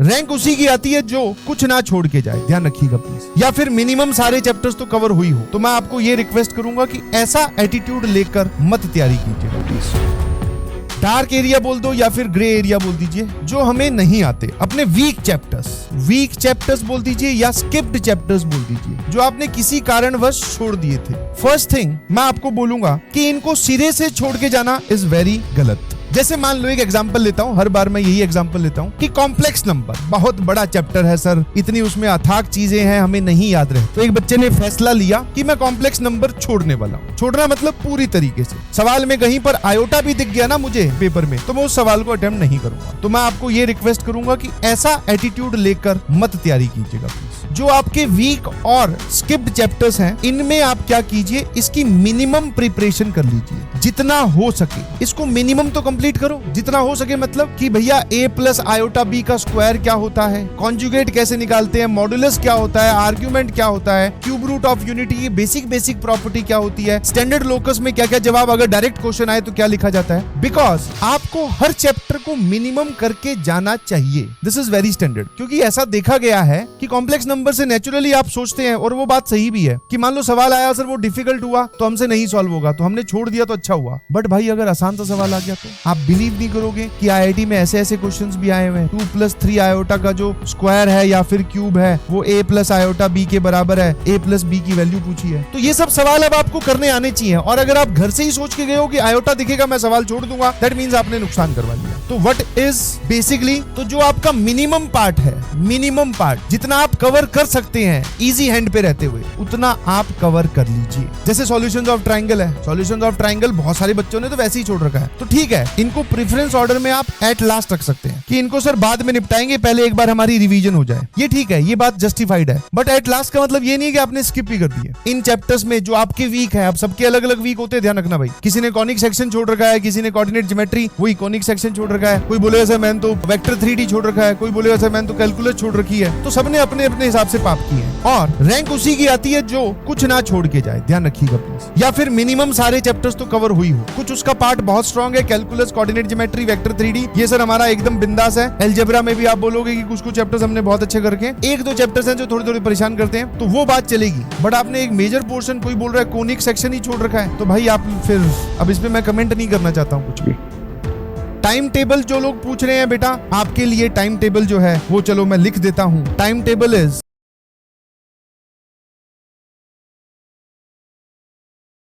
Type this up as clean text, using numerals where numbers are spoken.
Rank उसी की आती है जो कुछ ना छोड़ के जाए, ध्यान रखिएगा प्लीज, या फिर मिनिमम सारे चैप्टर्स तो कवर हुई हो। तो मैं आपको ये रिक्वेस्ट करूंगा कि ऐसा एटीट्यूड लेकर मत तैयारी कीजिएगा प्लीज। डार्क एरिया बोल दो या फिर ग्रे एरिया बोल दीजिए, जो हमें नहीं आते, अपने वीक चैप्टर्स बोल दीजिए या स्किप्ड चैप्टर्स बोल दीजिए, जो आपने किसी कारणवश छोड़ दिए थे। फर्स्ट थिंग मैं आपको बोलूंगा कि इनको सिरे से छोड़ के जाना इज वेरी गलत। जैसे मान लो एक एग्जांपल लेता हूं, हर बार मैं यही एग्जांपल लेता हूं कि कॉम्प्लेक्स नंबर बहुत बड़ा चैप्टर है सर, इतनी उसमें अथाक चीजें हैं, हमें नहीं याद रहे। तो एक बच्चे ने फैसला लिया कि मैं कॉम्प्लेक्स नंबर छोड़ने वाला हूं। छोड़ना मतलब पूरी तरीके से। सवाल में कहीं पर आयोटा भी दिख गया ना मुझे पेपर में, तो मैं उस सवाल को अटेम्प्ट नहीं करूंगा। तो मैं आपको ये रिक्वेस्ट करूंगा कि ऐसा एटीट्यूड लेकर मत तैयारी कीजिएगा प्लीज। जो आपके वीक और स्किप्ड चैप्टर्स हैं, इनमें आप क्या कीजिए, इसकी मिनिमम प्रिपरेशन कर लीजिए जितना हो सके। इसको मिनिमम तो कंप्लीट करो जितना हो सके, मतलब कि भैया a प्लस आयोटा b का स्क्वायर क्या होता है, कॉन्जुगेट कैसे निकालते हैं, मॉडुलस क्या होता है, आर्ग्यूमेंट क्या होता है, क्यूब रूट ऑफ यूनिटी, ये बेसिक प्रॉपर्टी क्या होती है, स्टैंडर्ड लोकस में क्या क्या जवाब, अगर डायरेक्ट क्वेश्चन आए तो क्या लिखा जाता है। बिकॉज आपको हर चैप्टर को मिनिमम करके जाना चाहिए। दिस इज वेरी स्टैंडर्ड, क्योंकि ऐसा देखा गया है कि कॉम्प्लेक्स नंबर से नेचुरली आप सोचते हैं, और वो बात सही भी है, कि मान लो सवाल आया सर वो डिफिकल्ट हुआ तो हमसे नहीं सॉल्व होगा, तो हमने छोड़ दिया तो अच्छा हुआ। बट भाई अगर आसान सा सवाल आ गया तो आप बिलीव नहीं करोगे कि आईआईटी में ऐसे ऐसे क्वेश्चंस भी आए हुए हैं। 2 + 3 आयोटा का जो स्क्वायर है या फिर क्यूब है वो a + आयोटा b के बराबर है, a + b की वैल्यू पूछी है। तो ये सब सवाल अब आपको करने आने चाहिए। और अगर आप घर से ही सोच के गए हो कि आयोटा दिखेगा मैं सवाल छोड़ दूंगा, दैट मींस आपने नुकसान करवा लिया। तो व्हाट इज बेसिकली, तो जो आपका मिनिमम पार्ट है, मिनिमम पार्ट जितना आप कवर कर सकते हैं इजी हैंड पे रहते हुए, उतना आप कवर कर लीजिए। जैसे सॉल्यूशंस ऑफ ट्रायंगल है, सॉल्यूशंस ऑफ ट्रायंगल बहुत सारे बच्चों ने तो वैसे ही छोड़ रखा है, तो ठीक है, इनको प्रेफरेंस ऑर्डर में आप एट लास्ट रख सकते हैं कि इनको सर बाद में निपटाएंगे, पहले एक बार हमारी रिवीजन हो जाए। ये ठीक है, ये बात जस्टिफाइड है। बट एट लास्ट का मतलब ये नहीं कि आपने स्किप भी कर दिए। इन चैप्टर्स में जो आपके वीक है, आप सबके अलग अलग वीक होते हैं, ध्यान रखना भाई। किसी ने कॉनिक सेक्शन छोड़ रखा है, किसी ने कोऑर्डिनेट ज्योमेट्री वही कॉनिक सेक्शन छोड़ रखा है, कोई बोलेगा सर मैंने तो वेक्टर 3D छोड़ रखा है, कोई बोलेगा सर मैंने तो कैलकुलस छोड़ रखी है। तो सबने अपने अपने हिसाब से पाप किए हैं, और रैंक उसी की आती है जो कुछ ना छोड़ के जाए, ध्यान रखिएगा प्लीज। या फिर मिनिमम सारे चैप्टर्स तो कवर हुई हो, कुछ उसका पार्ट बहुत स्ट्रॉन्ग है, calculus, coordinate geometry, vector 3D, ये सर हमारा एकदम बिंदास है। अलजेब्रा में भी आप बोलोगे कि कुछ चैप्टर्स हमने बहुत अच्छे करके, एक दो चैप्टर्स हैं जो थोड़े थोड़े परेशान करते हैं, तो वो बात चलेगी। बट आपने एक मेजर पोर्शन, कोई बोल रहा है कोनिक सेक्शन ही छोड़ रखा है, तो भाई आप फिर अब इस पे मैं कमेंट नहीं करना चाहता हूँ कुछ भी। टाइम टेबल जो लोग पूछ रहे हैं बेटा, आपके लिए टाइम टेबल जो है वो चलो मैं लिख देता हूँ। Time table is